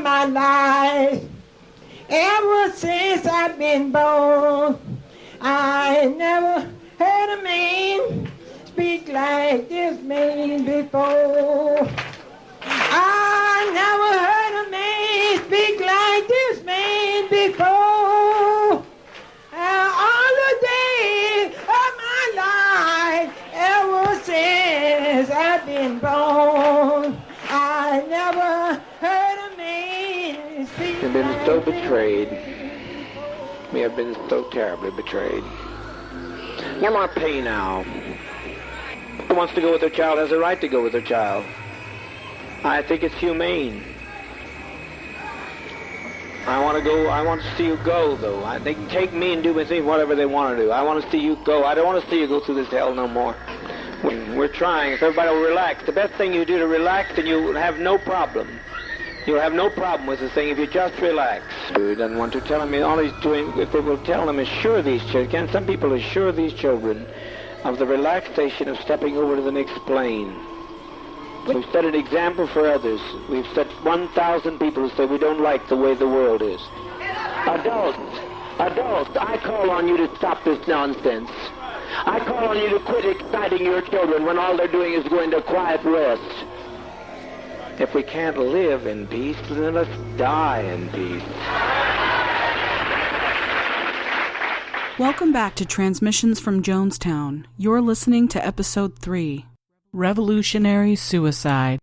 my life. Ever since I've been born, I never heard a man speak like this man before. I never heard a man speak like this man before. All the days of my life, ever since I've been born, I never heard a man speak. We've been so betrayed. We have been so terribly betrayed. No more pay now. Who wants to go with their child has a right to go with their child. I think it's humane. I want to go. I want to see you go, though. They can take me and do with me whatever they want to do. I want to see you go. I don't want to see you go through this hell no more. We're trying. If everybody will relax, the best thing you do to relax, then you will have no problem. You'll have no problem with the thing if you just relax. He doesn't want to tell me all he's doing. If they will tell him, assure these children. Some people assure these children of the relaxation of stepping over to the next plane. We've set an example for others. We've set 1,000 people who say we don't like the way the world is. Adults, I call on you to stop this nonsense. I call on you to quit exciting your children when all they're doing is going to quiet rest. If we can't live in peace, then let's die in peace. Welcome back to Transmissions from Jonestown. You're listening to Episode 3. Revolutionary Suicide.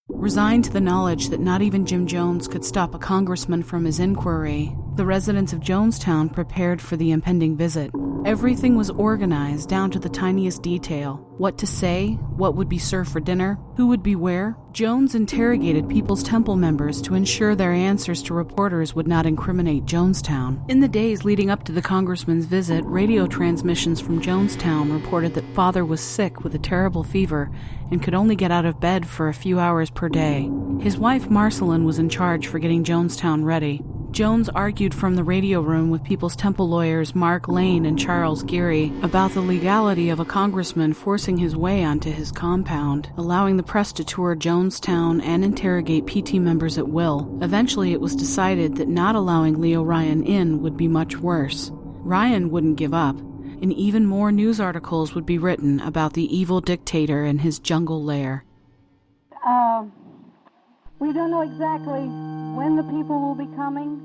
Resigned to the knowledge that not even Jim Jones could stop a congressman from his inquiry, the residents of Jonestown prepared for the impending visit. Everything was organized down to the tiniest detail. What to say, what would be served for dinner, who would be where. Jones interrogated People's Temple members to ensure their answers to reporters would not incriminate Jonestown. In the days leading up to the congressman's visit, radio transmissions from Jonestown reported that Father was sick with a terrible fever and could only get out of bed for a few hours per day. His wife Marceline was in charge for getting Jonestown ready. Jones argued from the radio room with People's Temple lawyers Mark Lane and Charles Geary about the legality of a congressman forcing his way onto his compound, allowing the press to tour Jonestown and interrogate PT members at will. Eventually, it was decided that not allowing Leo Ryan in would be much worse. Ryan wouldn't give up, and even more news articles would be written about the evil dictator and his jungle lair. We don't know exactly when the people will be coming,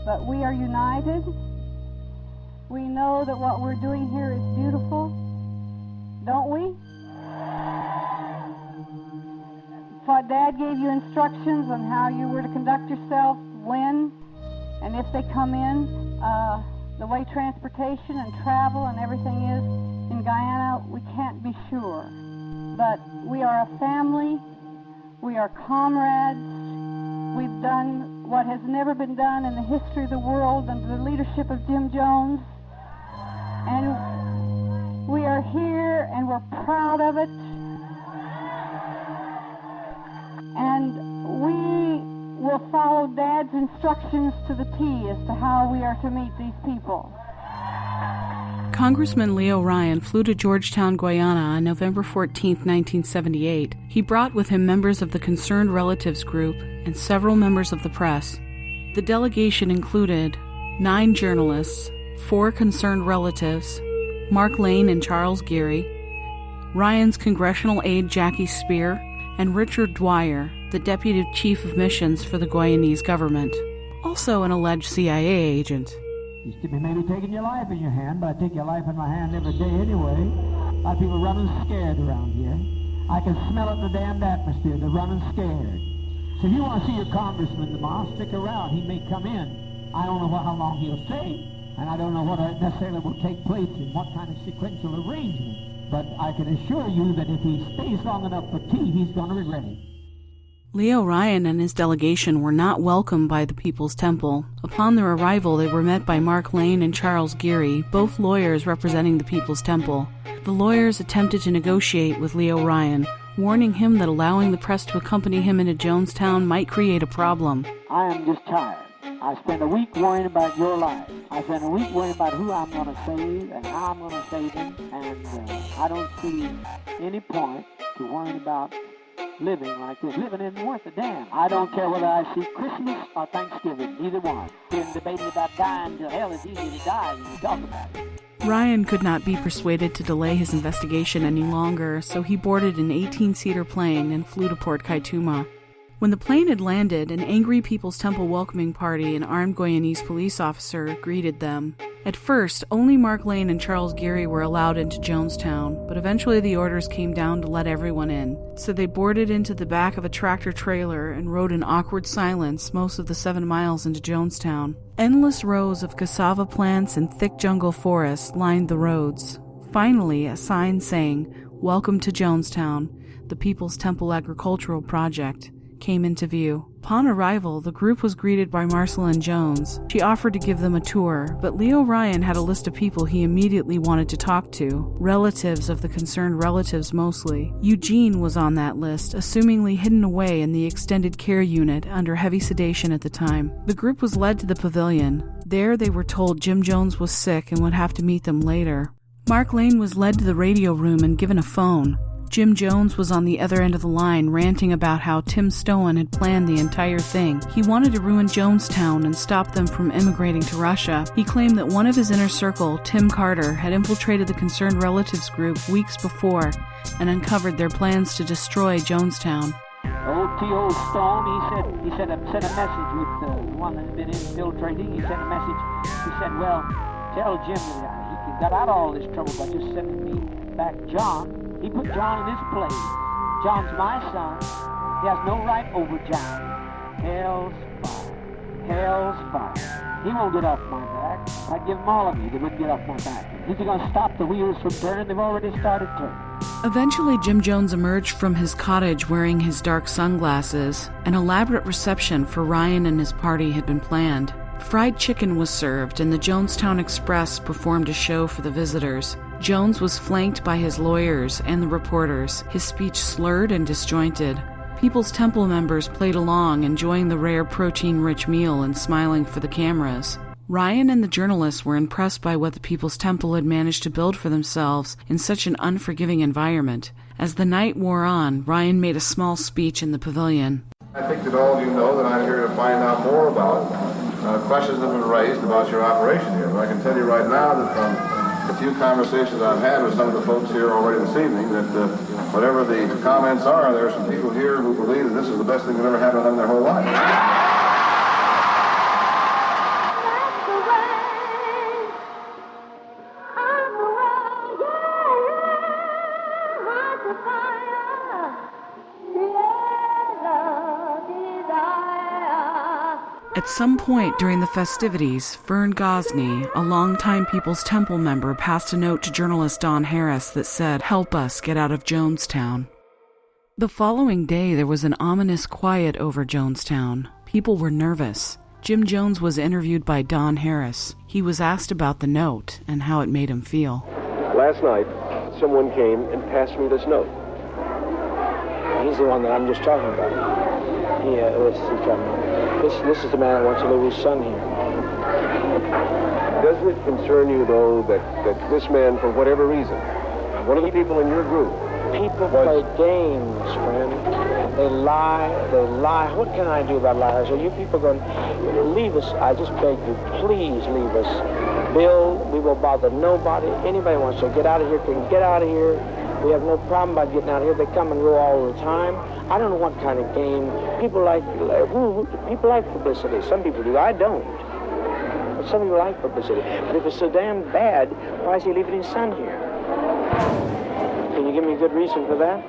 but we are united. We know that what we're doing here is beautiful, don't we? Dad gave you instructions on how you were to conduct yourself, when, and if they come in, the way transportation and travel and everything is in Guyana, we can't be sure. But we are a family. We are comrades. We've done what has never been done in the history of the world under the leadership of Jim Jones. And we are here and we're proud of it. And we will follow Dad's instructions to the T as to how we are to meet these people. Congressman Leo Ryan flew to Georgetown, Guyana on November 14, 1978. He brought with him members of the Concerned Relatives Group and several members of the press. The delegation included 9 journalists, 4 concerned relatives, Mark Lane and Charles Geary, Ryan's congressional aide Jackie Spear, and Richard Dwyer, the deputy chief of missions for the Guyanese government, also an alleged CIA agent. You should be maybe taking your life in your hand, but I take your life in my hand every day anyway. A lot of people running scared around here. I can smell it in the damned atmosphere. They're running scared. So if you want to see your congressman tomorrow, stick around. He may come in. I don't know how long he'll stay, and I don't know what necessarily will take place in what kind of sequential arrangement. But I can assure you that if he stays long enough for tea, he's going to regret it. Leo Ryan and his delegation were not welcomed by the People's Temple. Upon their arrival, they were met by Mark Lane and Charles Geary, both lawyers representing the People's Temple. The lawyers attempted to negotiate with Leo Ryan, warning him that allowing the press to accompany him into Jonestown might create a problem. I am just tired. I spent a week worrying about your life. I spent a week worrying about who I'm going to save and how I'm going to save him. And I don't see any point to worrying about living like this. Living isn't worth a damn. I don't care whether I see Christmas or Thanksgiving, neither one. Been debating about dying till hell. It's easy to die when you talk about it. Ryan could not be persuaded to delay his investigation any longer, so he boarded an 18-seater plane and flew to Port Kaituma. When the plane had landed, an angry People's Temple welcoming party and armed Guyanese police officer greeted them. At first, only Mark Lane and Charles Geary were allowed into Jonestown, but eventually the orders came down to let everyone in, so they boarded into the back of a tractor-trailer and rode in awkward silence most of the 7 miles into Jonestown. Endless rows of cassava plants and thick jungle forests lined the roads. Finally, a sign saying, "Welcome to Jonestown, the People's Temple Agricultural Project," came into view. Upon arrival, the group was greeted by Marcelyn Jones. She offered to give them a tour, but Leo Ryan had a list of people he immediately wanted to talk to, relatives of the concerned relatives mostly. Eugene was on that list, assumingly hidden away in the extended care unit under heavy sedation at the time. The group was led to the pavilion. There they were told Jim Jones was sick and would have to meet them later. Mark Lane was led to the radio room and given a phone. Jim Jones was on the other end of the line, ranting about how Tim Stowen had planned the entire thing. He wanted to ruin Jonestown and stop them from immigrating to Russia. He claimed that one of his inner circle, Tim Carter, had infiltrated the concerned relatives group weeks before and uncovered their plans to destroy Jonestown. Old T.O. Stone, he sent a message with the one that had been infiltrating. He sent a message. He said, well, tell Jim that he got out of all this trouble by just sending me back John. He put John in his place. John's my son. He has no right over John. Hell's fire. Hell's fire. He won't get off my back. I'd give them all of you that wouldn't get off my back. Is he going to stop the wheels from turning? They've already started turning. Eventually, Jim Jones emerged from his cottage wearing his dark sunglasses. An elaborate reception for Ryan and his party had been planned. Fried chicken was served, and the Jonestown Express performed a show for the visitors. Jones was flanked by his lawyers and the reporters, his speech slurred and disjointed. People's Temple members played along, enjoying the rare protein-rich meal and smiling for the cameras. Ryan and the journalists were impressed by what the People's Temple had managed to build for themselves in such an unforgiving environment. As the night wore on, Ryan made a small speech in the pavilion. I think that all of you know that I'm here to find out more about questions that have been raised about your operation here. But I can tell you right now that from the few conversations I've had with some of the folks here already this evening, that whatever the comments are, there are some people here who believe that this is the best thing that ever happened to them in their whole life. At some point during the festivities, Vern Gosney, a longtime People's Temple member, passed a note to journalist Don Harris that said, "Help us get out of Jonestown." The following day, there was an ominous quiet over Jonestown. People were nervous. Jim Jones was interviewed by Don Harris. He was asked about the note and how it made him feel. Last night, someone came and passed me this note. He's the one that I'm just talking about. This is the man that wants to leave his son here. Doesn't it concern you, though, that this man, for whatever reason, one of the people in your group... People play games, friend. They lie. What can I do about liars? Are you people going to leave us? I just beg you, please leave us. Bill, we will bother nobody. Anybody wants to get out of here can get out of here. We have no problem about getting out of here. They come and go all the time. I don't know what kind of game. People like publicity. Some people do. I don't. But some people like publicity. But if it's so damn bad, why is he leaving his son here? Can you give me a good reason for that?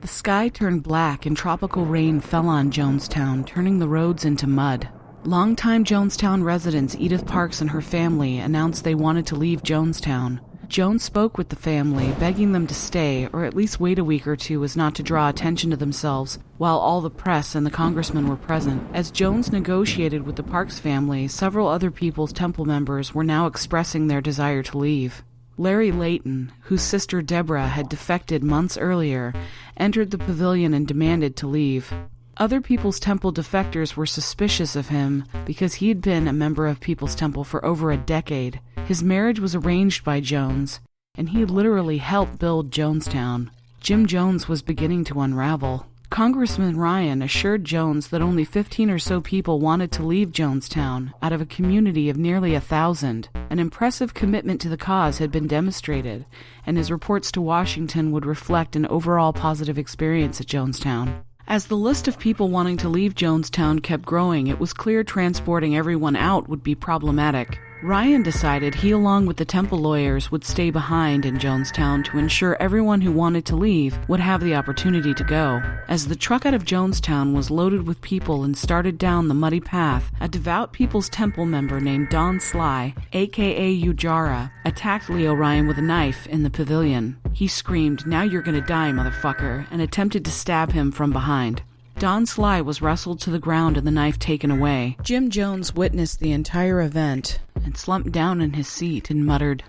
The sky turned black and tropical rain fell on Jonestown, turning the roads into mud. Longtime Jonestown residents Edith Parks and her family announced they wanted to leave Jonestown. Jones spoke with the family, begging them to stay, or at least wait a week or two as not to draw attention to themselves, while all the press and the congressman were present. As Jones negotiated with the Parks family, several other People's Temple members were now expressing their desire to leave. Larry Layton, whose sister Deborah had defected months earlier, entered the pavilion and demanded to leave. Other People's Temple defectors were suspicious of him because he had been a member of People's Temple for over a decade. His marriage was arranged by Jones, and he literally helped build Jonestown. Jim Jones was beginning to unravel. Congressman Ryan assured Jones that only 15 or so people wanted to leave Jonestown out of a community of nearly 1,000. An impressive commitment to the cause had been demonstrated, and his reports to Washington would reflect an overall positive experience at Jonestown. As the list of people wanting to leave Jonestown kept growing, it was clear transporting everyone out would be problematic. Ryan decided he, along with the Temple lawyers, would stay behind in Jonestown to ensure everyone who wanted to leave would have the opportunity to go. As the truck out of Jonestown was loaded with people and started down the muddy path, a devout People's Temple member named Don Sly, aka Ujara, attacked Leo Ryan with a knife in the pavilion. He screamed, "Now you're gonna die, motherfucker," and attempted to stab him from behind. Don Sly was wrestled to the ground and the knife taken away. Jim Jones witnessed the entire event and slumped down in his seat and muttered,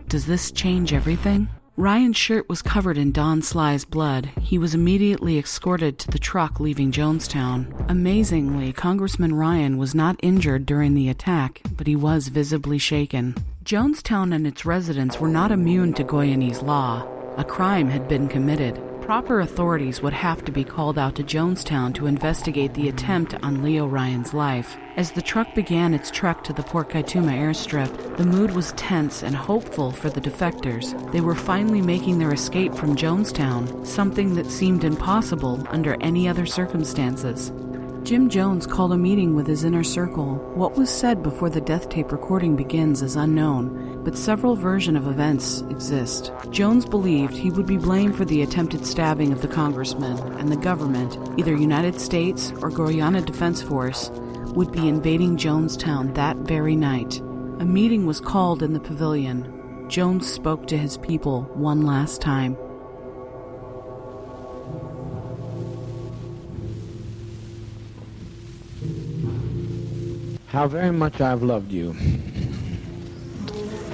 "Does this change everything?" Ryan's shirt was covered in Don Sly's blood. He was immediately escorted to the truck leaving Jonestown. Amazingly, Congressman Ryan was not injured during the attack, but he was visibly shaken. Jonestown and its residents were not immune to Guyanese law. A crime had been committed. Proper authorities would have to be called out to Jonestown to investigate the attempt on Leo Ryan's life. As the truck began its trek to the Port Kaituma airstrip, the mood was tense and hopeful for the defectors. They were finally making their escape from Jonestown, something that seemed impossible under any other circumstances. Jim Jones called a meeting with his inner circle. What was said before the death tape recording begins is unknown, but several versions of events exist. Jones believed he would be blamed for the attempted stabbing of the congressman, and the government, either United States or Guyana Defense Force, would be invading Jonestown that very night. A meeting was called in the pavilion. Jones spoke to his people one last time. How very much I've loved you.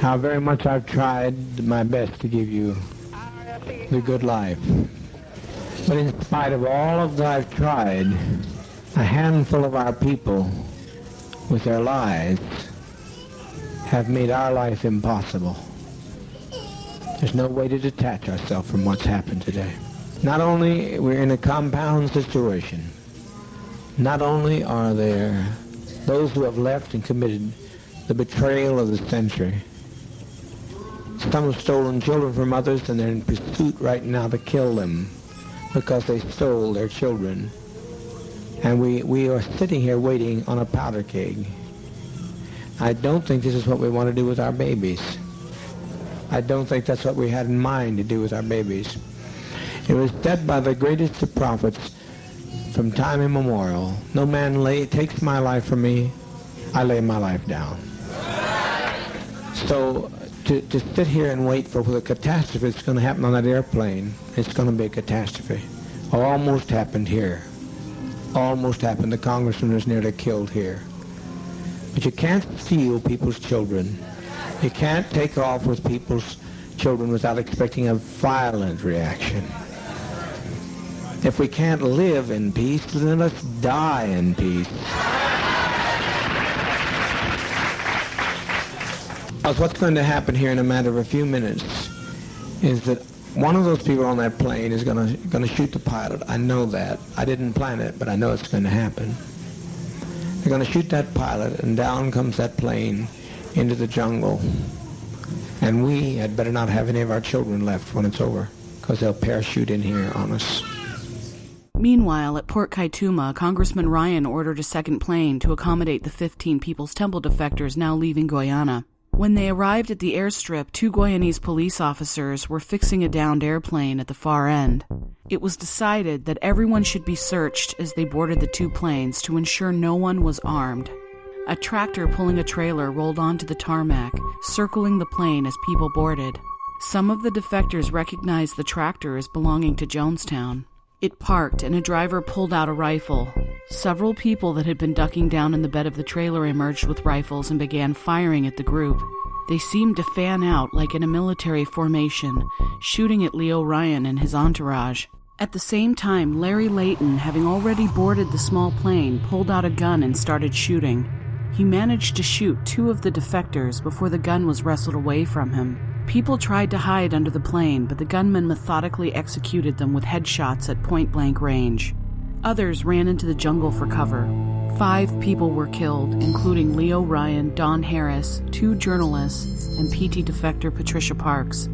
How very much I've tried my best to give you the good life. But in spite of all of that I've tried, a handful of our people, with their lies, have made our life impossible. There's no way to detach ourselves from what's happened today. Not only we're in a compound situation, not only are there those who have left and committed the betrayal of the century. Some have stolen children from others, and they're in pursuit right now to kill them because they stole their children. And we are sitting here waiting on a powder keg. I don't think this is what we want to do with our babies. I don't think that's what we had in mind to do with our babies. It was said by the greatest of prophets from time immemorial, no man takes my life from me, I lay my life down. So to sit here and wait for the catastrophe that's going to happen on that airplane, it's going to be a catastrophe. Almost happened here. Almost happened. The congressman was nearly killed here. But you can't steal people's children. You can't take off with people's children without expecting a violent reaction. If we can't live in peace, then let's die in peace. Because what's going to happen here in a matter of a few minutes is that one of those people on that plane is going to shoot the pilot. I know that. I didn't plan it, but I know it's going to happen. They're going to shoot that pilot, and down comes that plane into the jungle. And we had better not have any of our children left when it's over, because they'll parachute in here on us. Meanwhile, at Port Kaituma, Congressman Ryan ordered a second plane to accommodate the 15 People's Temple defectors now leaving Guyana. When they arrived at the airstrip, 2 Guyanese police officers were fixing a downed airplane at the far end. It was decided that everyone should be searched as they boarded the 2 planes to ensure no one was armed. A tractor pulling a trailer rolled onto the tarmac, circling the plane as people boarded. Some of the defectors recognized the tractor as belonging to Jonestown. It parked, and a driver pulled out a rifle. Several people that had been ducking down in the bed of the trailer emerged with rifles and began firing at the group. They seemed to fan out like in a military formation, shooting at Leo Ryan and his entourage. At the same time, Larry Layton, having already boarded the small plane, pulled out a gun and started shooting. He managed to shoot 2 of the defectors before the gun was wrestled away from him. People tried to hide under the plane, but the gunman methodically executed them with headshots at point-blank range. Others ran into the jungle for cover. 5 people were killed, including Leo Ryan, Don Harris, 2 journalists, and PT defector Patricia Parks.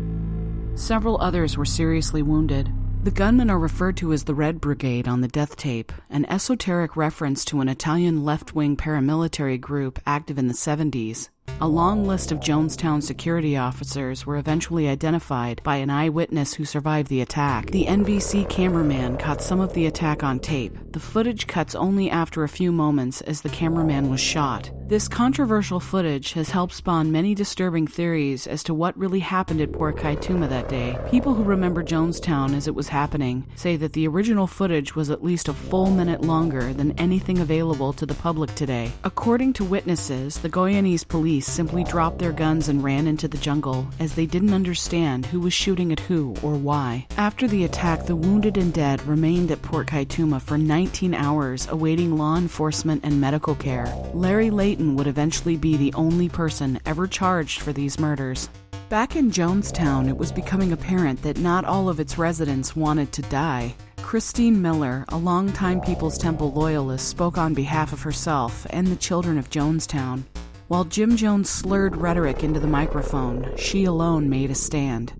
Several others were seriously wounded. The gunmen are referred to as the Red Brigade on the death tape, an esoteric reference to an Italian left-wing paramilitary group active in the 70s. A long list of Jonestown security officers were eventually identified by an eyewitness who survived the attack. The NBC cameraman caught some of the attack on tape. The footage cuts only after a few moments as the cameraman was shot. This controversial footage has helped spawn many disturbing theories as to what really happened at Port Kaituma that day. People who remember Jonestown as it was happening say that the original footage was at least a full minute longer than anything available to the public today. According to witnesses, the Guyanese police simply dropped their guns and ran into the jungle as they didn't understand who was shooting at who or why. After the attack, the wounded and dead remained at Port Kaituma for 19 hours awaiting law enforcement and medical care. Larry Layton would eventually be the only person ever charged for these murders. Back in Jonestown, it was becoming apparent that not all of its residents wanted to die. Christine Miller, a longtime People's Temple loyalist, spoke on behalf of herself and the children of Jonestown. While Jim Jones slurred rhetoric into the microphone, she alone made a stand.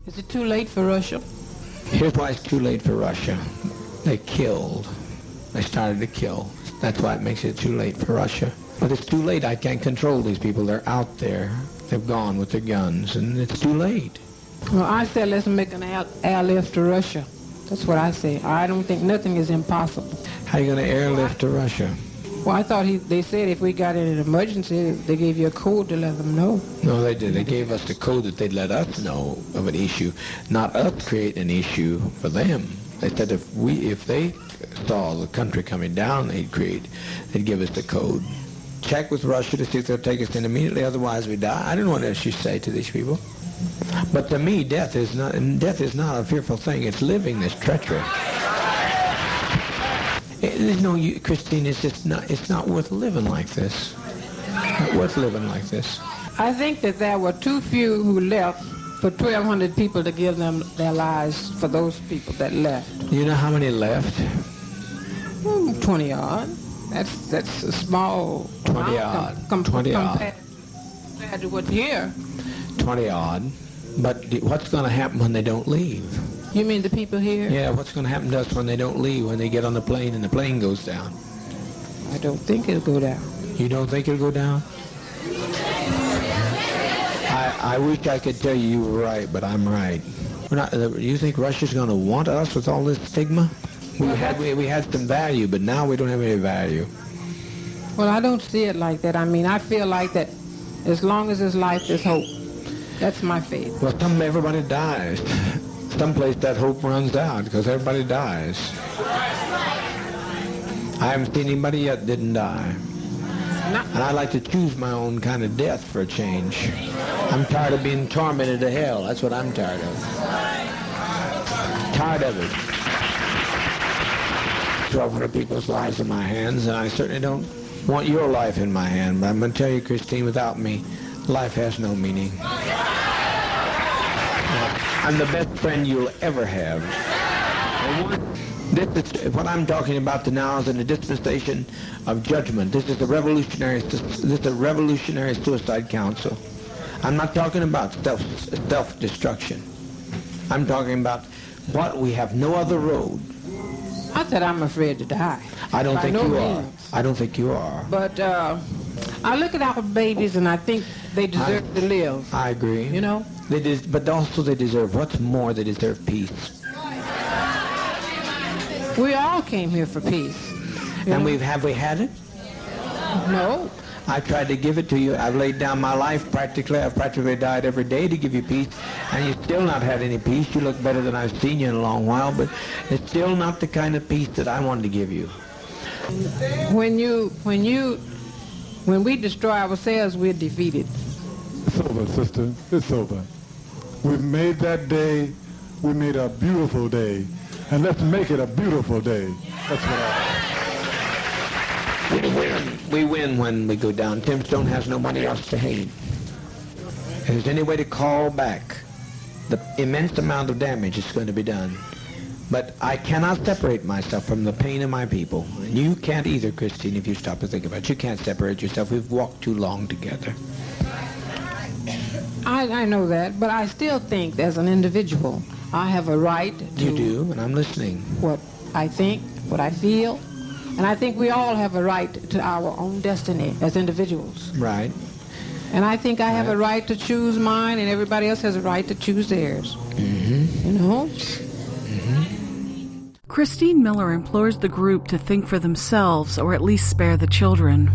Is it too late for Russia? Here's why it's too late for Russia. They killed. They started to kill. That's why it makes it too late for Russia. But it's too late. I can't control these people. They're out there. They've gone with their guns, and it's too late. Well, I said let's make an airlift to Russia. That's what I say. I don't think nothing is impossible. How are you going to airlift to Russia? Well, I thought they said if we got in an emergency, they gave you a code to let them know. No, they did. They gave us the code that they'd let us know of an issue, not us create an issue for them. They said if they saw the country coming down, they'd give us the code. Check with Russia to see if they'll take us in immediately, otherwise we die. I don't know what else you say to these people. But to me, death is not a fearful thing. It's living this treachery. There's no, Christine, it's not worth living like this. Not worth living like this. I think that there were too few who left for 1,200 people to give them their lives for those people that left. You know how many left? 20 odd. That's a small 20 odd. Compared to what's here. 20 odd. But what's going to happen when they don't leave? You mean the people here? Yeah, what's going to happen to us when they don't leave, when they get on the plane and the plane goes down? I don't think it'll go down. You don't think it'll go down? I wish I could tell you were right, but I'm right. You think Russia's going to want us with all this stigma? We had some value, but now we don't have any value. Well, I don't see it like that. I mean, I feel like that as long as there's life, there's hope. That's my faith. Well, everybody dies. Someplace that hope runs out because everybody dies. I haven't seen anybody yet didn't die. And I like to choose my own kind of death for a change. I'm tired of being tormented to hell. That's what I'm tired of. Tired of it. 1,200 people's lives in my hands, and I certainly don't want your life in my hand. But I'm going to tell you, Christine, without me, life has no meaning. I'm the best friend you'll ever have. What I'm talking about now is in the dispensation of judgment. This is a revolutionary suicide council. I'm not talking about self-destruction. I'm talking about what we have no other road. I said I'm afraid to die. I don't think you are. I don't think you are. But I look at our babies and I think they deserve to live. I agree. You know? But also they deserve, what's more, they deserve peace. We all came here for peace. And have we had it? No. I tried to give it to you. I've laid down my life practically. I've practically died every day to give you peace. And you've still not had any peace. You look better than I've seen you in a long while, but it's still not the kind of peace that I wanted to give you. When we destroy ourselves, we're defeated. It's over, sister. It's over. We've made that day. We made a beautiful day. And let's make it a beautiful day. That's what We win when we go down. Tim Stone has nobody else to hate. If there's any way to call back the immense amount of damage that's going to be done, But I cannot separate myself from the pain of my people. And you can't either, Christine, if you stop to think about it. You can't separate yourself. We've walked too long together. I know that, but I still think as an individual, I have a right to... You do, and I'm listening. What I think, what I feel, and I think we all have a right to our own destiny as individuals. Right. And I think I have a right to choose mine, and everybody else has a right to choose theirs. Mm-hmm. You know? Mm-hmm. Christine Miller implores the group to think for themselves, or at least spare the children.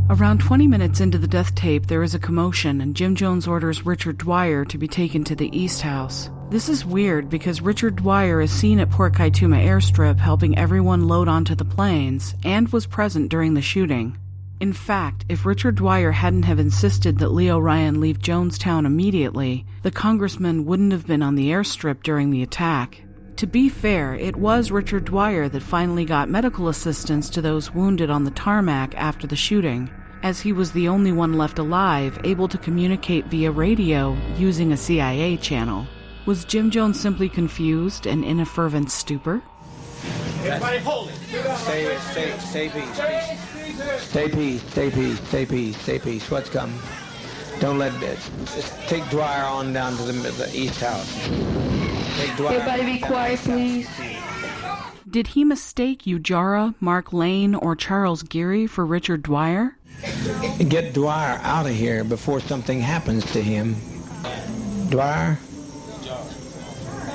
Around 20 minutes into the death tape, there is a commotion, and Jim Jones orders Richard Dwyer to be taken to the East House. This is weird because Richard Dwyer is seen at Port Kaituma Airstrip helping everyone load onto the planes, and was present during the shooting. In fact, if Richard Dwyer hadn't have insisted that Leo Ryan leave Jonestown immediately, the congressman wouldn't have been on the airstrip during the attack. To be fair, it was Richard Dwyer that finally got medical assistance to those wounded on the tarmac after the shooting, as he was the only one left alive able to communicate via radio using a CIA channel. Was Jim Jones simply confused and in a fervent stupor? Everybody hold it. Stay peace. Stay peace, stay peace, stay peace, stay peace. What's come? Don't let it. Just take Dwyer on down to the East House. Take Dwyer. Everybody be quiet, please. Did he mistake Ujara, Mark Lane, or Charles Geary for Richard Dwyer? Get Dwyer out of here before something happens to him. Dwyer?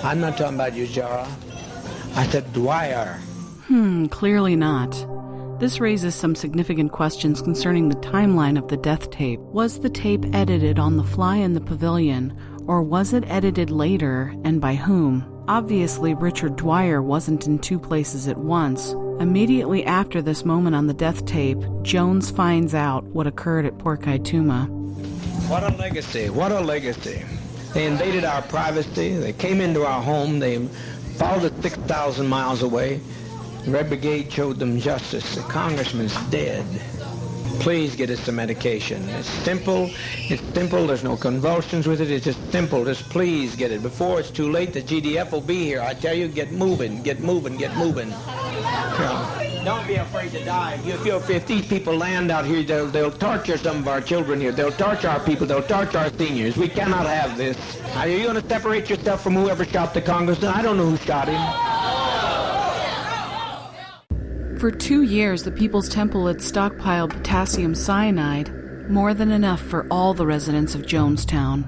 I'm not talking about Ujara. I said Dwyer. Clearly not. This raises some significant questions concerning the timeline of the death tape. Was the tape edited on the fly in the pavilion, or was it edited later, and by whom? Obviously, Richard Dwyer wasn't in two places at once. Immediately after this moment on the death tape, Jones finds out what occurred at Port Kaituma. What a legacy, what a legacy. They invaded our privacy, they came into our home, they followed us 6,000 miles away. The Red Brigade showed them justice. The congressman's dead. Please get us some medication. It's simple, there's no convulsions with it, it's just simple, just please get it. Before it's too late, the GDF will be here. I tell you, get moving, get moving, get moving. Don't be afraid to die. If these people land out here, they'll torture some of our children here. They'll torture our people, they'll torture our seniors. We cannot have this. Are you going to separate yourself from whoever shot the congressman? I don't know who shot him. For 2 years, the People's Temple had stockpiled potassium cyanide, more than enough for all the residents of Jonestown.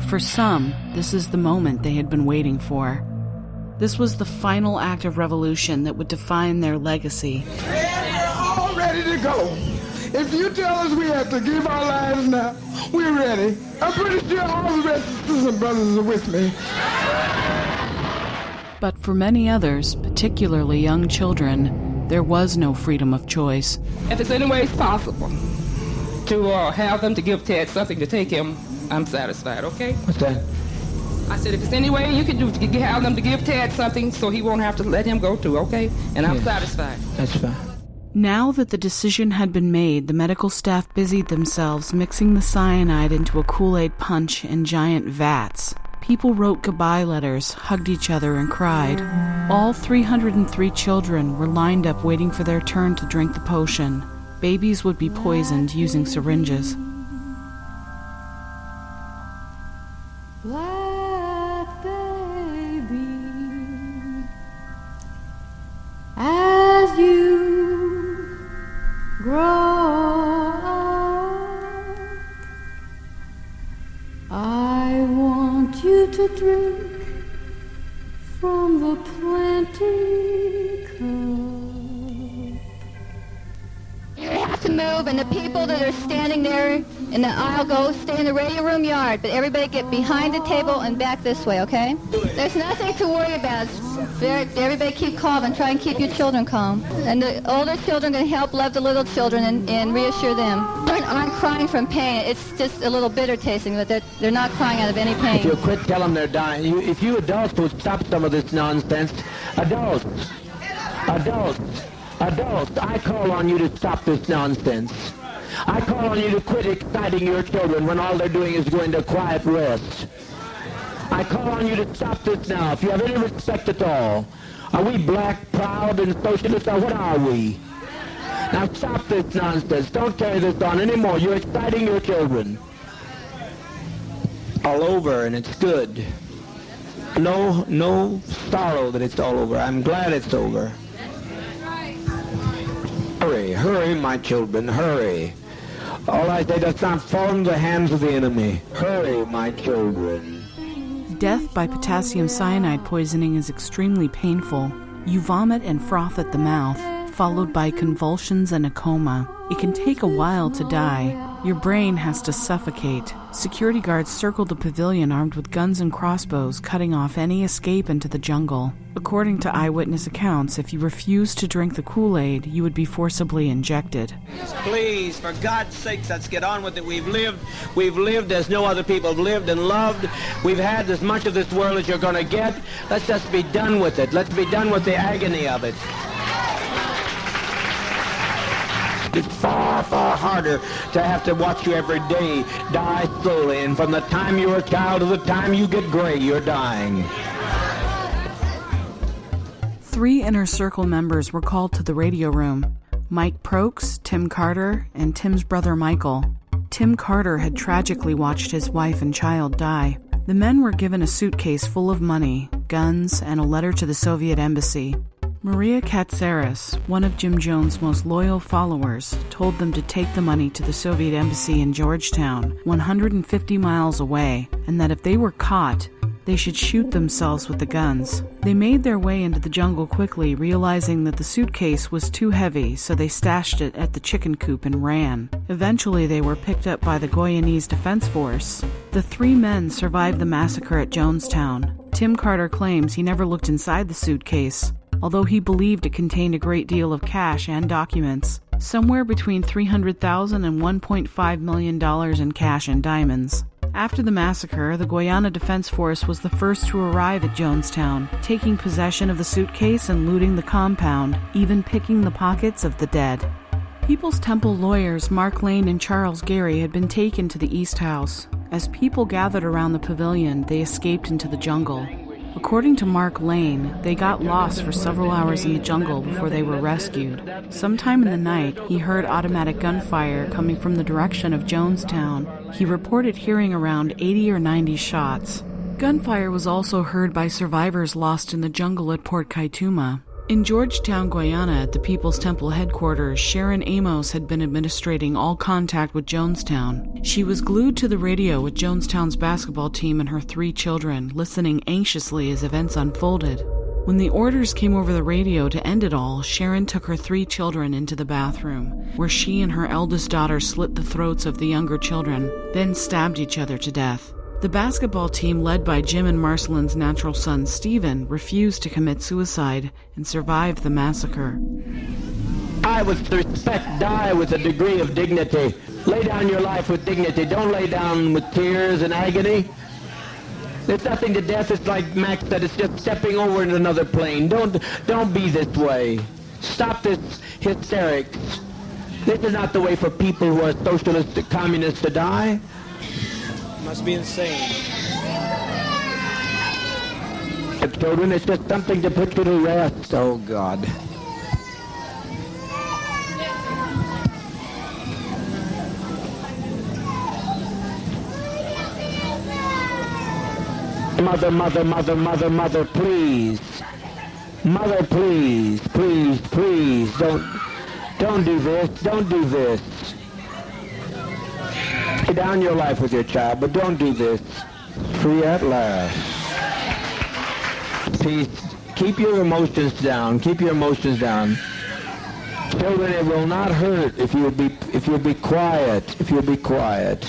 For some, this is the moment they had been waiting for. This was the final act of revolution that would define their legacy. We're all ready to go. If you tell us we have to give our lives now, we're ready. I'm pretty sure all the rest of the sisters and brothers are with me. But for many others, particularly young children, there was no freedom of choice. If it's any way possible to have them to give Ted something to take him, I'm satisfied, okay? What's that? I said, if it's any way you can do to have them to give Ted something so he won't have to let him go too, okay? And I'm satisfied. That's fine. Now that the decision had been made, the medical staff busied themselves mixing the cyanide into a Kool Aid punch in giant vats. People wrote goodbye letters, hugged each other, and cried. All 303 children were lined up waiting for their turn to drink the potion. Babies would be poisoned using syringes. Black baby, as you grow up, I want you to drink from the plenty cup. You have to move, and the people that are standing there in the aisle go stay in the radio room yard, but everybody get behind the table and back this way, okay? There's nothing to worry about. Everybody keep calm and try and keep your children calm. And the older children can help love the little children and reassure them. Children aren't crying from pain. It's just a little bitter tasting, but they're not crying out of any pain. If you quit, tell them they're dying. If you adults would stop some of this nonsense, adults, I call on you to stop this nonsense. I call on you to quit exciting your children when all they're doing is going to quiet rest. I call on you to stop this now. If you have any respect at all, Are we black, proud, and socialist, or what are we? Now stop this nonsense. Don't carry this on anymore. You're exciting your children. All over, and it's good. No sorrow that it's all over. I'm glad it's over. Hurry, hurry, my children, hurry. All I say, does not fall into the hands of the enemy. Hurry, my children. Death by potassium cyanide poisoning is extremely painful. You vomit and froth at the mouth, followed by convulsions and a coma. It can take a while to die. Your brain has to suffocate. Security guards circled the pavilion armed with guns and crossbows, cutting off any escape into the jungle. According to eyewitness accounts, if you refused to drink the Kool Aid, you would be forcibly injected. Please, for God's sakes, let's get on with it. We've lived as no other people have lived and loved. We've had as much of this world as you're going to get. Let's just be done with it. Let's be done with the agony of it. It's far, far harder to have to watch you every day die slowly. And from the time you're a child to the time you get gray, you're dying. 3 Inner Circle members were called to the radio room. Mike Prokes, Tim Carter, and Tim's brother Michael. Tim Carter had tragically watched his wife and child die. The men were given a suitcase full of money, guns, and a letter to the Soviet embassy. Maria Katsaris, one of Jim Jones' most loyal followers, told them to take the money to the Soviet embassy in Georgetown, 150 miles away, and that if they were caught, they should shoot themselves with the guns. They made their way into the jungle quickly, realizing that the suitcase was too heavy, so they stashed it at the chicken coop and ran. Eventually, they were picked up by the Guyanese Defense Force. The 3 men survived the massacre at Jonestown. Tim Carter claims he never looked inside the suitcase, although he believed it contained a great deal of cash and documents, somewhere between $300,000 and $1.5 million in cash and diamonds. After the massacre, the Guyana Defense Force was the first to arrive at Jonestown, taking possession of the suitcase and looting the compound, even picking the pockets of the dead. People's Temple lawyers Mark Lane and Charles Gary had been taken to the East House. As people gathered around the pavilion, they escaped into the jungle. According to Mark Lane, they got lost for several hours in the jungle before they were rescued. Sometime in the night, he heard automatic gunfire coming from the direction of Jonestown. He reported hearing around 80 or 90 shots. Gunfire was also heard by survivors lost in the jungle at Port Kaituma. In Georgetown, Guyana, at the People's Temple headquarters, Sharon Amos had been administrating all contact with Jonestown. She was glued to the radio with Jonestown's basketball team and her 3 children, listening anxiously as events unfolded. When the orders came over the radio to end it all, Sharon took her 3 children into the bathroom, where she and her eldest daughter slit the throats of the younger children, then stabbed each other to death. The basketball team, led by Jim and Marcelin's natural son, Stephen, refused to commit suicide and survived the massacre. I with respect die with a degree of dignity. Lay down your life with dignity. Don't lay down with tears and agony. There's nothing to death. It's like Max said, it's just stepping over into another plane. Don't be this way. Stop this hysterics. This is not the way for people who are socialists, communists to die. Must be insane. Children, it's just something to put you to rest. Oh, God. Mother, please. Mother, please, don't do this. Don't do this. Lay down your life with your child, but don't do this. Free at last. Please, keep your emotions down. Keep your emotions down. Children, it will not hurt if you'll be quiet. If you'll be quiet.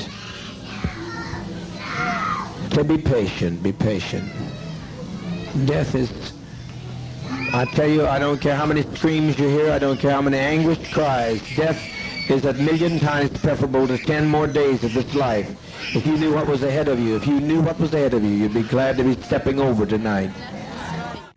So be patient. Be patient. Death is, I tell you, I don't care how many screams you hear. I don't care how many anguished cries. Death is 1,000,000 times preferable to 10 more days of this life. If you knew what was ahead of you, you'd be glad to be stepping over tonight.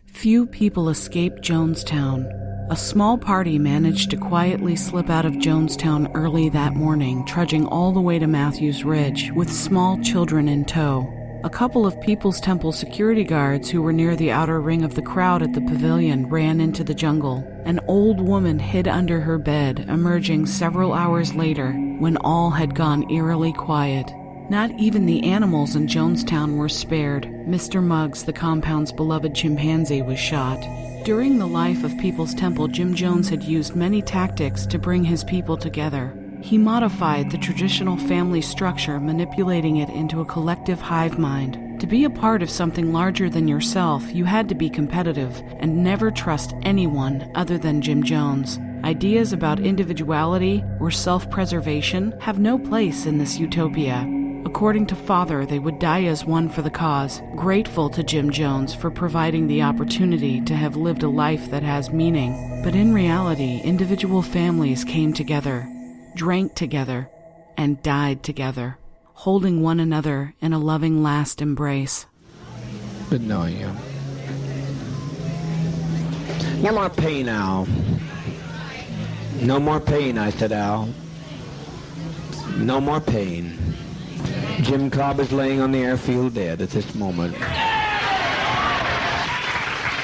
Few people escaped Jonestown. A small party managed to quietly slip out of Jonestown early that morning, trudging all the way to Matthews Ridge, with small children in tow. A couple of People's Temple security guards who were near the outer ring of the crowd at the pavilion ran into the jungle. An old woman hid under her bed, emerging several hours later when all had gone eerily quiet. Not even the animals in Jonestown were spared. Mr. Muggs, the compound's beloved chimpanzee, was shot. During the life of People's Temple, Jim Jones had used many tactics to bring his people together. He modified the traditional family structure, manipulating it into a collective hive mind. To be a part of something larger than yourself, you had to be competitive and never trust anyone other than Jim Jones. Ideas about individuality or self-preservation have no place in this utopia. According to Father, they would die as one for the cause, grateful to Jim Jones for providing the opportunity to have lived a life that has meaning. But in reality, individual families came together, drank together, and died together, holding one another in a loving last embrace. Good knowing you. No more pain, Al. No more pain, I said, Al. No more pain. Jim Cobb is laying on the airfield dead at this moment.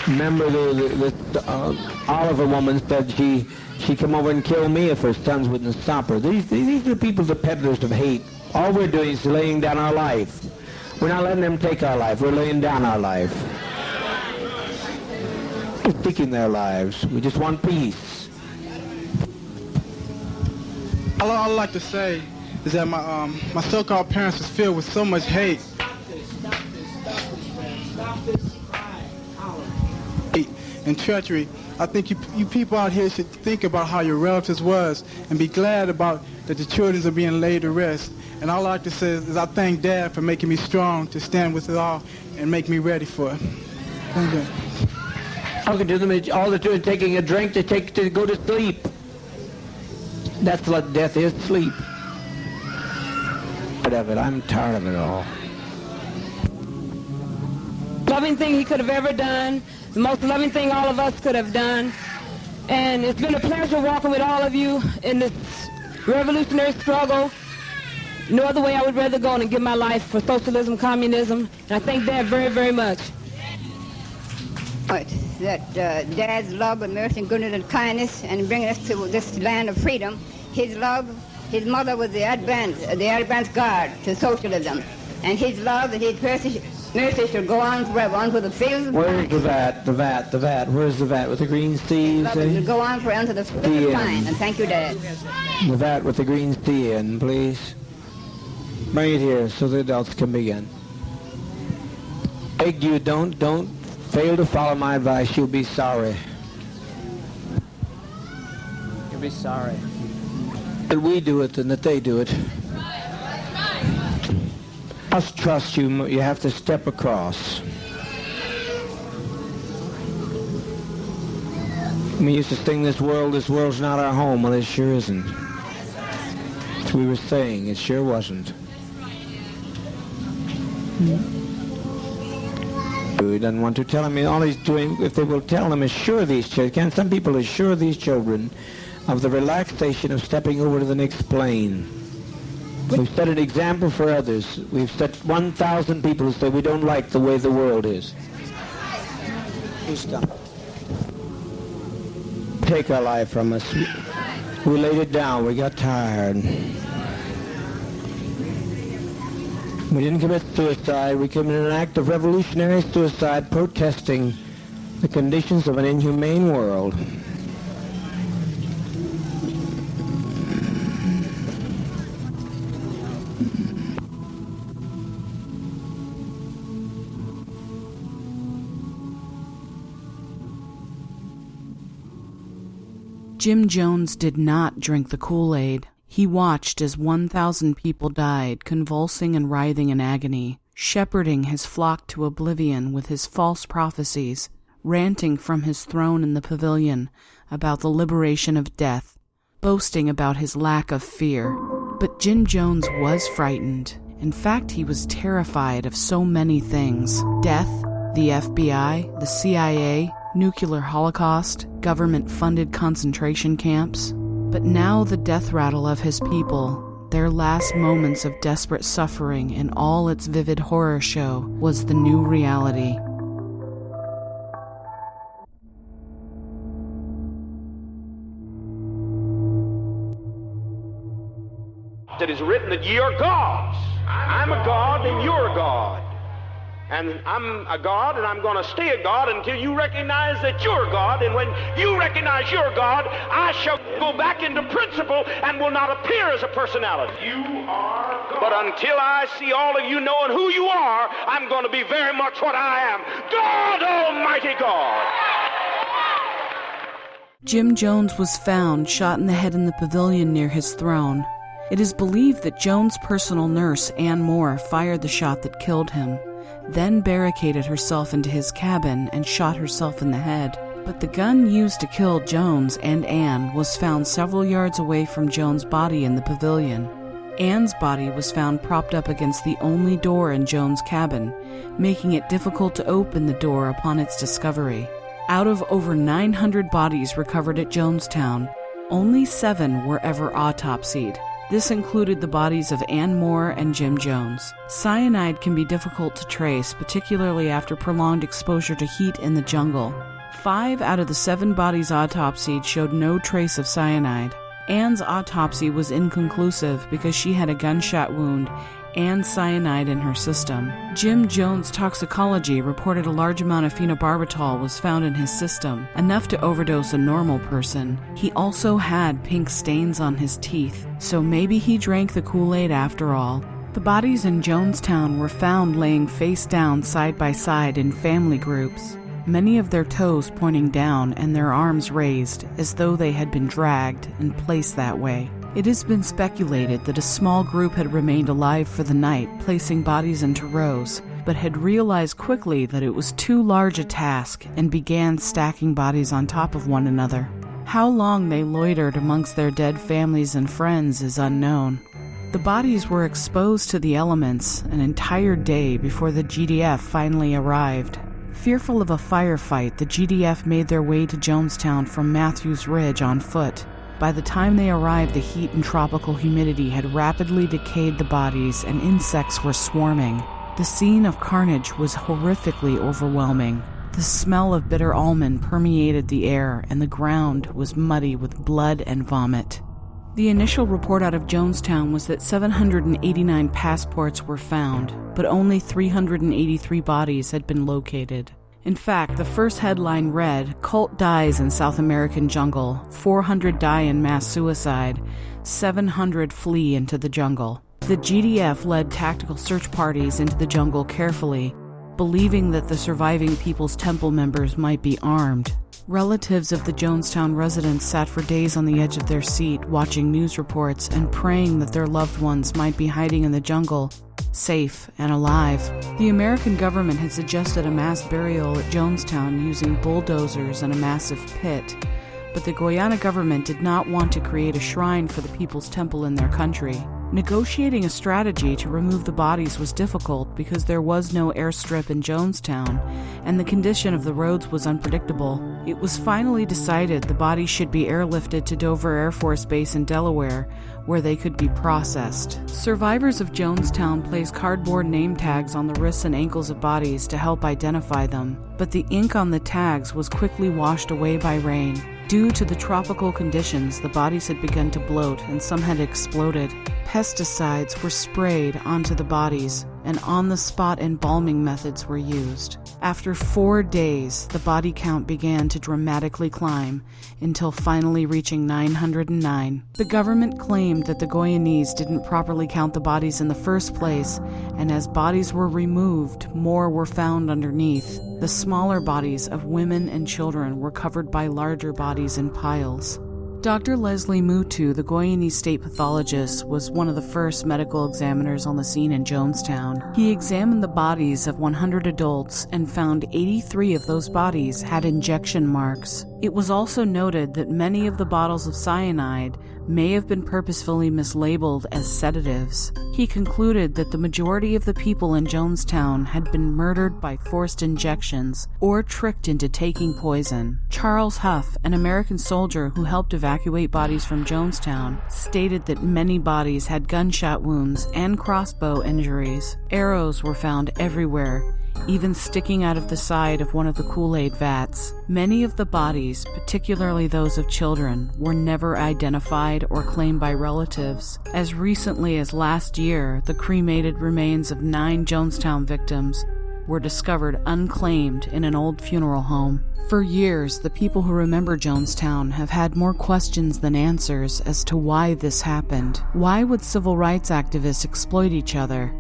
Remember the Oliver woman said she'd come over and kill me if her sons wouldn't stop her. These are the people, the peddlers of hate. All we're doing is laying down our life. We're not letting them take our life. We're laying down our life. We're taking their lives. We just want peace. All I'd like to say is that my so-called parents was filled with so much hate. And treachery. I think you people out here should think about how your relatives was and be glad about that the children are being laid to rest. And all I like to say is I thank Dad for making me strong to stand with it all and make me ready for it. Thank you. All they're doing is taking a drink to go to sleep. That's what death is, sleep. Of it. I'm tired of it all. Loving thing he could have ever done, the most loving thing all of us could have done. And it's been a pleasure walking with all of you in this revolutionary struggle. No other way I would rather go than give my life for socialism, communism. And I thank Dad very, very much. That Dad's love and mercy and goodness and kindness and bringing us to this land of freedom, his love. His mother was the advance guard to socialism. And his love and his mercy should go on forever, on to the fields. Where's the vat? Where's the vat with the green sea? Love should go on forever to the fields of pine. And thank you, Dad. The vat with the green sea in, please. Bring it here so the adults can begin. Beg you, don't fail to follow my advice. You'll be sorry. You'll be sorry. That we do it than that they do it. Must trust you. You have to step across. We used to sing this world's not our home. Well, it sure isn't. As we were saying, it sure wasn't. He doesn't want to tell him. All he's doing, if they will tell him, assure these children. Some people assure these children of the relaxation of stepping over to the next plane. We've set an example for others. We've set 1,000 people who say we don't like the way the world is. Take our life from us. We laid it down. We got tired. We didn't commit suicide. We committed an act of revolutionary suicide, protesting the conditions of an inhumane world. Jim Jones did not drink the Kool Aid. He watched as 1,000 people died, convulsing and writhing in agony, shepherding his flock to oblivion with his false prophecies, ranting from his throne in the pavilion about the liberation of death, boasting about his lack of fear. But Jim Jones was frightened. In fact, he was terrified of so many things: death, the FBI, the CIA, nuclear holocaust, government-funded concentration camps. But now the death rattle of his people, Their last moments of desperate suffering in all its vivid horror show was the new reality. It is written that ye are gods. I'm a god and you're a god. And I'm a god and I'm going to stay a god until you recognize that you're God. And when you recognize you're God, I shall go back into principle and will not appear as a personality. You are God. But until I see all of you knowing who you are, I'm going to be very much what I am. God, Almighty God. Jim Jones was found shot in the head in the pavilion near his throne. It is believed that Jones' personal nurse, Ann Moore, fired the shot that killed him, then barricaded herself into his cabin and shot herself in the head. But the gun used to kill Jones and Ann was found several yards away from Jones' body in the pavilion. Ann's body was found propped up against the only door in Jones' cabin, making it difficult to open the door upon its discovery. Out of over 900 bodies recovered at Jonestown, only 7 were ever autopsied. This included the bodies of Ann Moore and Jim Jones. Cyanide can be difficult to trace, particularly after prolonged exposure to heat in the jungle. 5 out of the 7 bodies autopsied showed no trace of cyanide. Ann's autopsy was inconclusive because she had a gunshot wound and cyanide in her system. Jim Jones' toxicology reported a large amount of phenobarbital was found in his system, enough to overdose a normal person. He also had pink stains on his teeth, so maybe he drank the Kool Aid after all. The bodies in Jonestown were found laying face down side by side in family groups, many of their toes pointing down and their arms raised as though they had been dragged and placed that way. It has been speculated that a small group had remained alive for the night, placing bodies into rows, but had realized quickly that it was too large a task and began stacking bodies on top of one another. How long they loitered amongst their dead families and friends is unknown. The bodies were exposed to the elements an entire day before the GDF finally arrived. Fearful of a firefight, the GDF made their way to Jonestown from Matthews Ridge on foot. By the time they arrived, the heat and tropical humidity had rapidly decayed the bodies and insects were swarming. The scene of carnage was horrifically overwhelming. The smell of bitter almond permeated the air and the ground was muddy with blood and vomit. The initial report out of Jonestown was that 789 passports were found, but only 383 bodies had been located. In fact, the first headline read, "Cult dies in South American jungle. 400 die in mass suicide. 700 flee into the jungle." The GDF led tactical search parties into the jungle carefully, believing that the surviving People's Temple members might be armed. Relatives of the Jonestown residents sat for days on the edge of their seat, watching news reports and praying that their loved ones might be hiding in the jungle, safe and alive. The American government had suggested a mass burial at Jonestown using bulldozers and a massive pit, but the Guyana government did not want to create a shrine for the People's Temple in their country. Negotiating a strategy to remove the bodies was difficult because there was no airstrip in Jonestown, and the condition of the roads was unpredictable. It was finally decided the bodies should be airlifted to Dover Air Force Base in Delaware, where they could be processed. Survivors of Jonestown placed cardboard name tags on the wrists and ankles of bodies to help identify them, but the ink on the tags was quickly washed away by rain. Due to the tropical conditions, the bodies had begun to bloat and some had exploded. Pesticides were sprayed onto the bodies, and on-the-spot embalming methods were used. After 4 days, the body count began to dramatically climb, until finally reaching 909. The government claimed that the Guyanese didn't properly count the bodies in the first place, and as bodies were removed, more were found underneath. The smaller bodies of women and children were covered by larger bodies in piles. Dr. Leslie Mutu, the Guyanese state pathologist, was one of the first medical examiners on the scene in Jonestown. He examined the bodies of 100 adults and found 83 of those bodies had injection marks. It was also noted that many of the bottles of cyanide may have been purposefully mislabeled as sedatives. He concluded that the majority of the people in Jonestown had been murdered by forced injections or tricked into taking poison. Charles Huff, an American soldier who helped evacuate bodies from Jonestown, stated that many bodies had gunshot wounds and crossbow injuries. Arrows were found everywhere, even sticking out of the side of one of the Kool Aid vats. Many of the bodies, particularly those of children, were never identified or claimed by relatives. As recently as last year, the cremated remains of 9 Jonestown victims were discovered unclaimed in an old funeral home. For years, the people who remember Jonestown have had more questions than answers as to why this happened. Why would civil rights activists exploit each other?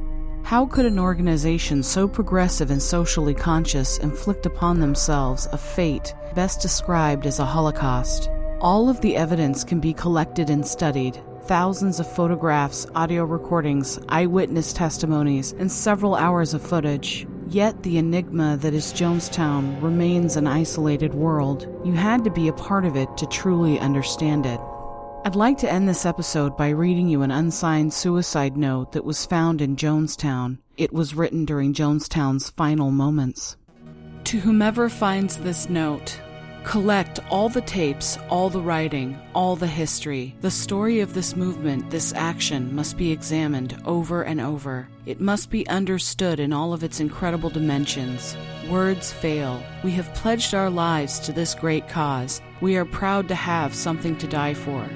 How could an organization so progressive and socially conscious inflict upon themselves a fate best described as a Holocaust? All of the evidence can be collected and studied. Thousands of photographs, audio recordings, eyewitness testimonies, and several hours of footage. Yet the enigma that is Jonestown remains an isolated world. You had to be a part of it to truly understand it. I'd like to end this episode by reading you an unsigned suicide note that was found in Jonestown. It was written during Jonestown's final moments. To whomever finds this note, collect all the tapes, all the writing, all the history. The story of this movement, this action, must be examined over and over. It must be understood in all of its incredible dimensions. Words fail. We have pledged our lives to this great cause. We are proud to have something to die for.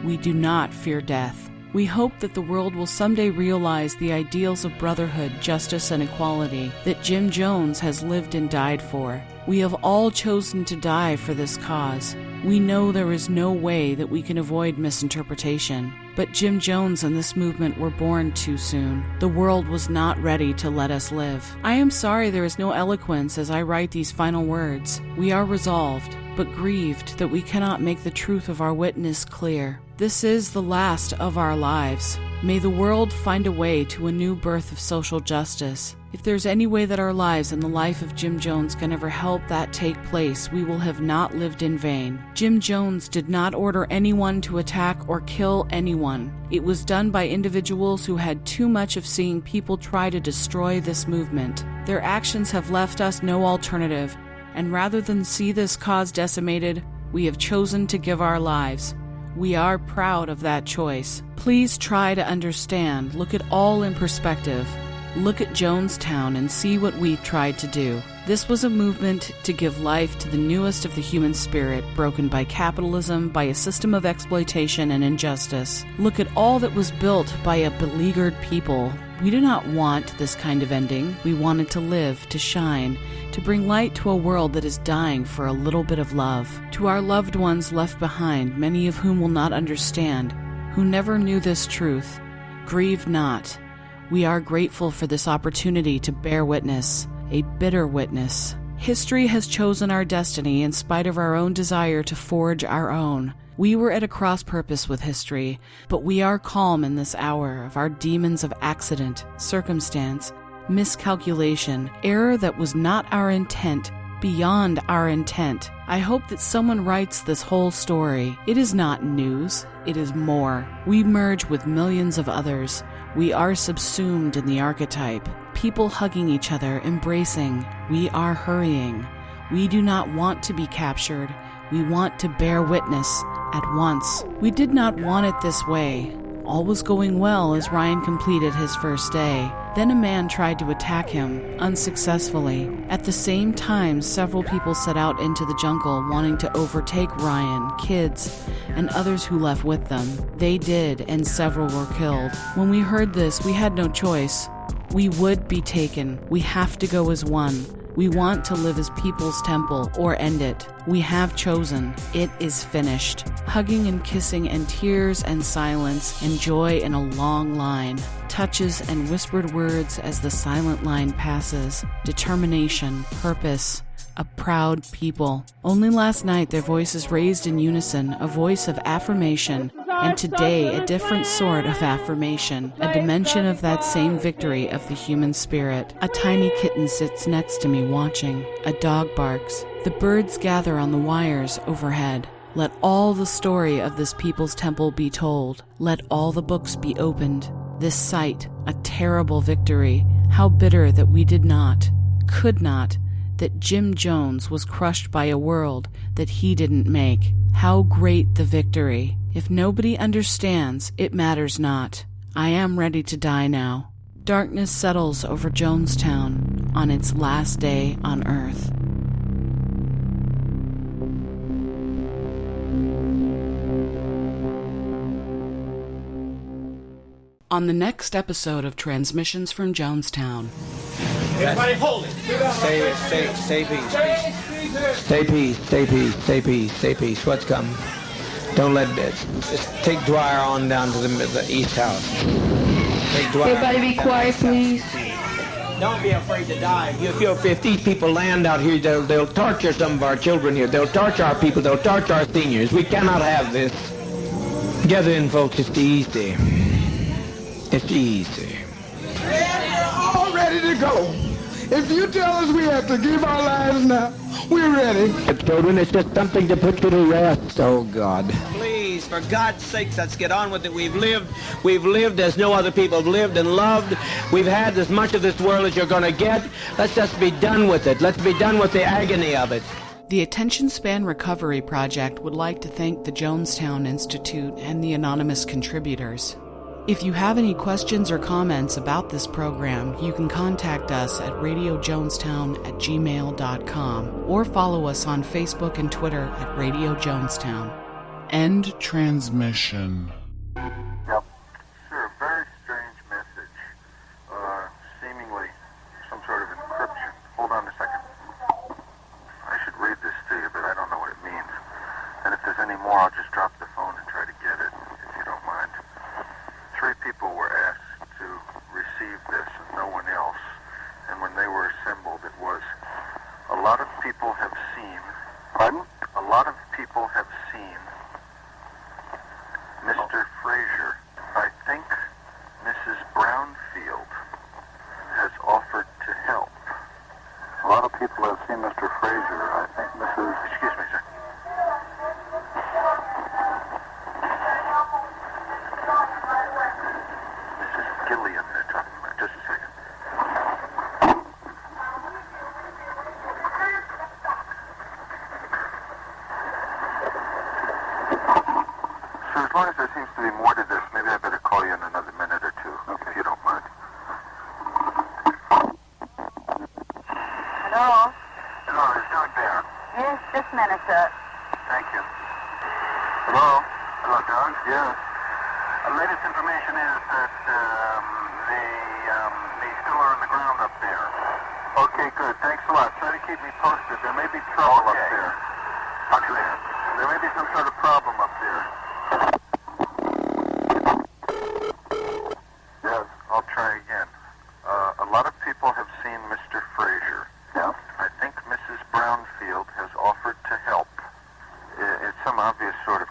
We do not fear death. We hope that the world will someday realize the ideals of brotherhood, justice, and equality that Jim Jones has lived and died for. We have all chosen to die for this cause. We know there is no way that we can avoid misinterpretation. But Jim Jones and this movement were born too soon. The world was not ready to let us live. I am sorry there is no eloquence as I write these final words. We are resolved, but grieved that we cannot make the truth of our witness clear. This is the last of our lives. May the world find a way to a new birth of social justice. If there's any way that our lives and the life of Jim Jones can ever help that take place, we will have not lived in vain. Jim Jones did not order anyone to attack or kill anyone. It was done by individuals who had too much of seeing people try to destroy this movement. Their actions have left us no alternative, and rather than see this cause decimated, we have chosen to give our lives. We are proud of that choice. Please try to understand. Look at all in perspective. Look at Jonestown and see what we've tried to do. This was a movement to give life to the newest of the human spirit, broken by capitalism, by a system of exploitation and injustice. Look at all that was built by a beleaguered people. We do not want this kind of ending. We wanted to live, to shine, to bring light to a world that is dying for a little bit of love. To our loved ones left behind, many of whom will not understand, who never knew this truth, grieve not. We are grateful for this opportunity to bear witness, a bitter witness. History has chosen our destiny in spite of our own desire to forge our own. We were at a cross purpose with history, but we are calm in this hour of our demons of accident, circumstance, miscalculation, error that was not our intent, beyond our intent. I hope that someone writes this whole story. It is not news, it is more. We merge with millions of others. We are subsumed in the archetype. People hugging each other, embracing. We are hurrying. We do not want to be captured. We want to bear witness at once. We did not want it this way. All was going well as Ryan completed his first day. Then a man tried to attack him, unsuccessfully. At the same time, several people set out into the jungle wanting to overtake Ryan, kids, and others who left with them. They did, and several were killed. When we heard this, we had no choice. We would be taken. We have to go as one. We want to live as People's Temple or end it. We have chosen. It is finished. Hugging and kissing and tears and silence and joy in a long line. Touches and whispered words as the silent line passes. Determination, purpose, a proud people. Only last night their voices raised in unison, a voice of affirmation, and today a different sort of affirmation, a dimension of that same victory of the human spirit. A tiny kitten sits next to me watching. A dog barks. The birds gather on the wires overhead. Let all the story of this people's temple be told. Let all the books be opened. This sight, a terrible victory. How bitter that we did not, could not, that Jim Jones was crushed by a world that he didn't make. How great the victory. If nobody understands, it matters not. I am ready to die now. Darkness settles over Jonestown on its last day on earth. On the next episode of Transmissions from Jonestown. Everybody hold it. Stay peace. Stay peace, stay peace, stay peace, stay peace. What's coming? Don't let it. Just take Dwyer on down to the East House. Take Dwyer. Everybody be quiet, please. Don't be afraid to die. If these people land out here, they'll torture some of our children here. They'll torture our people. They'll torture our seniors. We cannot have this. Gather in, folks. It's easy. It's easy. We're all ready to go. If you tell us we have to give our lives now, we're ready. Children, it's just something to put you to rest. Oh, God. Please, for God's sakes, let's get on with it. We've lived as no other people have lived and loved. We've had as much of this world as you're going to get. Let's just be done with it. Let's be done with the agony of it. The Attention Span Recovery Project would like to thank the Jonestown Institute and the anonymous contributors. If you have any questions or comments about this program, you can contact us at radiojonestown@gmail.com or follow us on Facebook and Twitter at Radio Jonestown. End transmission. Yep. Sure, very strange message. Seemingly some sort of encryption. Hold on a second. I should read this to you, but I don't know what it means. And if there's any more, I'll just drop the phone and try to get it, if you don't mind. 3 people were asked to receive this and no one else. And when they were assembled, it was, a lot of people have seen, pardon? A lot of people have seen Mr. Frazier. I think Mrs. Brownfield has offered to help. A lot of people have seen Mr. Frazier. I think Mrs. Excuse me, sir. Gillian they're talking about. Just a second. So as long as there seems to be more to this, maybe I better call you in another minute or two, if you don't mind. Hello? Hello, is Doug there? Yes, just a minute, sir. Thank you. Hello? Hello, Doug? Yes. Latest information is that they still are on the ground up there. Okay, good. Thanks a lot. Try to keep me posted. There may be trouble up there. There may be some sort of problem up there. Yes, I'll try again. A lot of people have seen Mr. Frazier. Yeah. I think Mrs. Brownfield has offered to help. It's some obvious sort of